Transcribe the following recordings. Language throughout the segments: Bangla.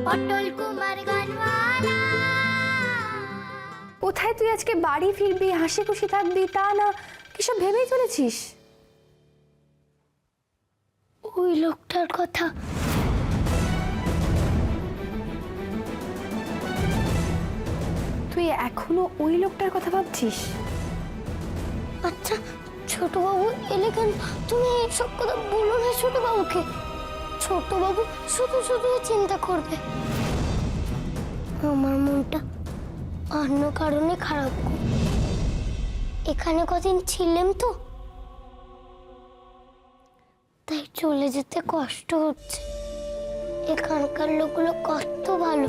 পটল কুমার গানওয়ালা। কোথায় তুই আজকে বাড়ি ফিরবি, হাসি খুশি থাকবি, তা না কিসব ভেবেই চলেছিস? ওই লোকটার কথা। তুই এখনো ওই লোকটার কথা ভাবছিস? আচ্ছা ছোটবাবু এলে কেন? তুমি এইসব কথা বলো না ছোটবাবুকে। ছোটবাবু শুধু শুধু চিন্তা করবে। আমার মনটা অন্য কারণে খারাপ। এখানে কদিন ছিলাম তো, তাই চলে যেতে কষ্ট হচ্ছে। এখানকার লোকগুলো কত ভালো,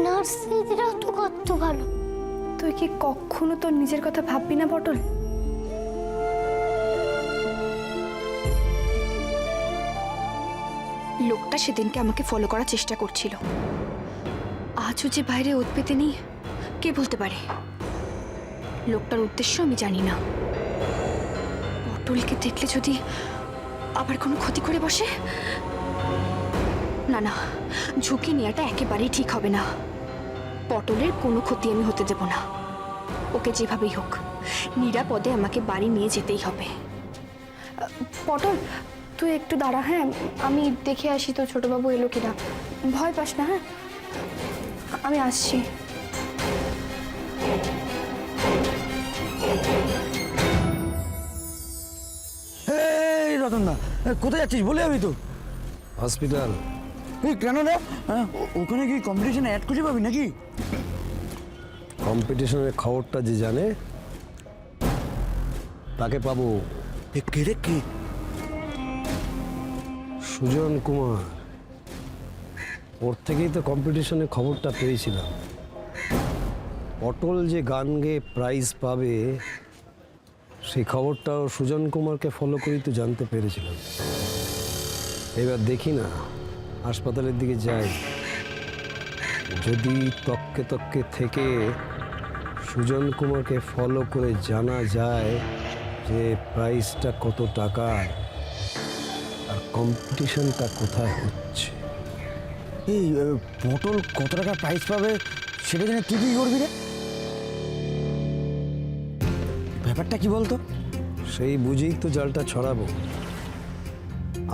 নার্সিরাও তো কত ভালো। তুই কি কখনো তোর নিজের কথা ভাববি না পটল? লোকটা সেদিনকে আমাকে ফলো করার চেষ্টা করছিল, আজও যে বাইরে ওত পেতে নেই কে বলতে পারে। লোকটার উদ্দেশ্য আমি জানি না। পটলকে দেখলে যদি আবার কোনো ক্ষতি করে বসে, না না, ঝুঁকি নেওয়াটা একেবারেই ঠিক হবে না। পটলের কোনো ক্ষতি আমি হতে দেব না। ওকে যেভাবেই হোক নিরাপদে আমাকে বাড়ি নিয়ে যেতেই হবে। পটল তুই একটু দাঁড়া, হ্যাঁ আমি দেখে আসি তো ছোটবাবু এলো কিনা। ভয় পাস না, হ্যাঁ আমি আসছি। এই রতনদা, কোথায় যাচ্ছিস? বলে যাবি তো। হসপিটাল। এই কেন রে? ওখানে কি কম্পিটিশনে অ্যাড খুঁজে পাবি নাকি? কম্পিটিশনের খবরটা যে জানে তাকে পাবো। কে রে কে? সুজন কুমার। ওর থেকেই তো কম্পিটিশনের খবরটা পেয়েছিলাম। পটল যে গান গেয়ে প্রাইজ পাবে সেই খবরটাও সুজন কুমারকে ফলো করেই তো জানতে পেরেছিলাম। এবার দেখি না, হাসপাতালের দিকে যাই। যদি তককে তককে থেকে সুজন কুমারকে ফলো করে জানা যায় যে প্রাইসটা কত টাকার আর কম্পিটিশনটা কোথায় হচ্ছে। এই পটল কত টাকা প্রাইজ পাবে সেটা জেনে তুই কি করবি রে? ব্যাপারটা কি বলতো? সেই বুঝেই তো জালটা ছড়াবো।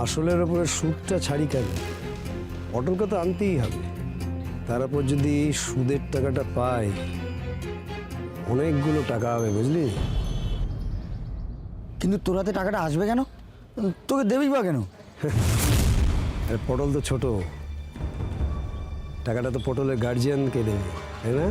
আসলের ওপরে সুদটা ছাড়ি কেন? পটলকে তো আনতেই হবে। তার উপর যদি সুদের টাকাটা পাই, অনেকগুলো টাকা হবে, বুঝলি? কিন্তু তোর হাতে টাকাটা আসবে কেন? তোকে দেবেই বা কেন? আর পটল তো ছোট, টাকাটা তো পটলের গার্জিয়ানকে দেবে, তাই না?